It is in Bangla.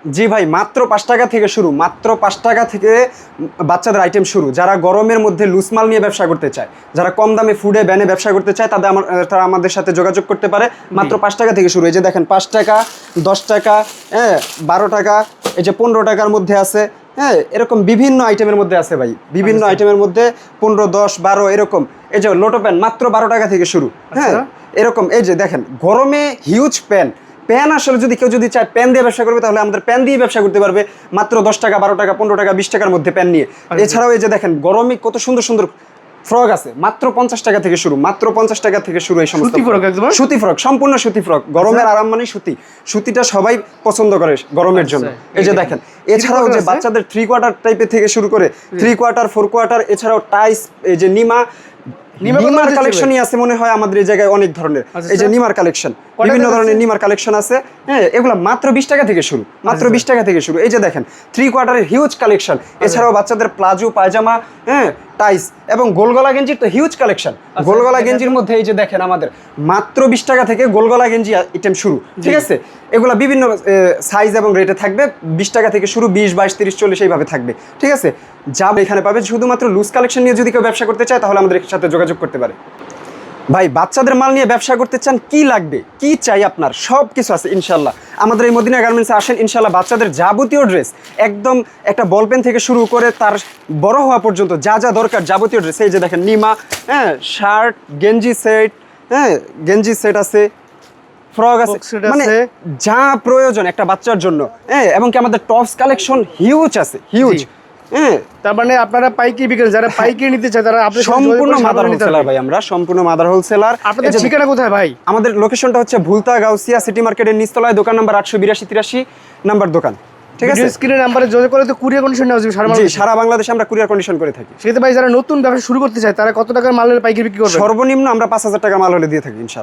জি ভাই, মাত্র ৫ টাকা থেকে শুরু, মাত্র ৫ টাকা থেকে বাচ্চাদের আইটেম শুরু। যারা গরমের মধ্যে লুজ মাল নিয়ে ব্যবসা করতে চায়, যারা কম দামে ফুডে ব্যানে ব্যবসা করতে চায়, তারা আমাদের সাথে যোগাযোগ করতে পারে। মাত্র ৫ টাকা থেকে শুরু। এই যে দেখেন ৫ টাকা, ১০ টাকা, হ্যাঁ ১২ টাকা, এই যে ১৫ টাকার মধ্যে আছে, হ্যাঁ এরকম বিভিন্ন আইটেমের মধ্যে আছে ভাই, বিভিন্ন আইটেমের মধ্যে ১৫, ১০, ১২ এরকম। এই যে লোটো প্যান মাত্র ১২ টাকা থেকে শুরু, হ্যাঁ এরকম। এই যে দেখেন গরমে হিউজ প্যান আসলে যদি কেউ চায় প্যান দিয়ে ব্যবসা করবে, তাহলে আমাদের প্যান দিয়ে ব্যবসা করতে পারবে মাত্র ১০ টাকা, ১২ টাকা, ১৫ টাকা, ২০ টাকার মধ্যে প্যান নিয়ে। এছাড়াও এই যে দেখেন গরমে কত সুন্দর সুন্দর ফ্রক আছে, মাত্র ৫০ টাকা থেকে শুরু, মাত্র ৫০ টাকা থেকে শুরু। এই সমস্ত সুতি ফ্রক, সম্পূর্ণ সুতি ফ্রক। গরমের আরাম মানে সুতিটা সবাই পছন্দ করে গরমের জন্য। এই যে দেখেন এছাড়াও যে বাচ্চাদের 3 কোয়ার্টার টাইপের থেকে শুরু করে 3 কোয়ার্টার, 4 কোয়ার্টার, এছাড়াও টাইস, এই যে নিমার কালেকশনই আছে মনে হয় আমাদের এই জায়গায় অনেক ধরনের। এই যে নিমার কালেকশন, বিভিন্ন ধরনের নিমার কালেকশন আছে, হ্যাঁ এগুলো মাত্র ২০ টাকা থেকে শুরু, মাত্র ২০ টাকা থেকে শুরু। এই যে দেখেন 3 কোয়ার্টারের হিউজ কালেকশন। এছাড়াও বাচ্চাদের প্লাজো, পায়জামা, হ্যাঁ টাইস এবং গোলগলা গেঞ্জির তো হিউজ কালেকশন। গোলগলা গেঞ্জির মধ্যে এই যে দেখেন আমাদের মাত্র ২০ টাকা থেকে গোলগলা গেঞ্জি আইটেম শুরু, ঠিক আছে। এগুলা বিভিন্ন সাইজ এবং রেটে থাকবে, ২০ টাকা থেকে শুরু, ২০, ২২, ৩০, ৪০ এইভাবে থাকবে, ঠিক আছে। যা এখানে পাবে। শুধুমাত্র লুজ কালেকশন নিয়ে যদি কেউ ব্যবসা করতে চায়, তাহলে আমাদের সাথে যোগাযোগ করতে পারে। ভাই বাচ্চাদের মাল নিয়ে ব্যবসা করতে চান, কি লাগবে, কি চাই আপনার, সব কিছু আছে ইনশাল্লাহ। আমাদের এই মদিনা গার্মেন্টসে আসেন, ইনশাল্লাহ বাচ্চাদের যাবতীয় ড্রেস, একদম একটা বল পেন থেকে শুরু করে তার বড় হওয়া পর্যন্ত যা যা দরকার যাবতীয় ড্রেস। এই যে দেখেন নিমা, হ্যাঁ শার্ট, গেঞ্জি সেট, হ্যাঁ গেঞ্জি সেট আছে, ফ্রক আছে, মানে যা প্রয়োজন একটা বাচ্চার জন্য, হ্যাঁ। এবং কি আমাদের টপস কালেকশন হিউজ আছে, হিউজ। হ্যাঁ তার মানে আপনারা পাইকারি বিক্রেতা, যারা পাইকারি নিতে চায় তারা আপনাদের সম্পূর্ণ মাদার হোলসেলার ভাই, আমরা সম্পূর্ণ মাদার হোলসেলার। আপনাদের ঠিকানা কোথায় ভাই? আমাদের লোকেশনটা হচ্ছে ভুলতা গাউসিয়া সিটি মার্কেটের নিচতলায়, দোকান নাম্বার 882-83 নাম্বার দোকান, ঠিক আছে। স্ক্রিনের নাম্বারে যোগাযোগ করে তো কুরিয়ার কন্ডিশন নেওয়া যাবে সারা বাংলাদেশে আমরা কুরিয়ার কন্ডিশন করে থাকি। সেক্ষেত্রে ভাই যারা নতুন ব্যবসা শুরু করতে চায় তারা কত টাকার মালের পাইকারি বিক্রি করবে? সর্বনিম্ন আমরা ৫,০০০ টাকা মাল হলে দিয়ে থাকি ইনশাআল্লাহ।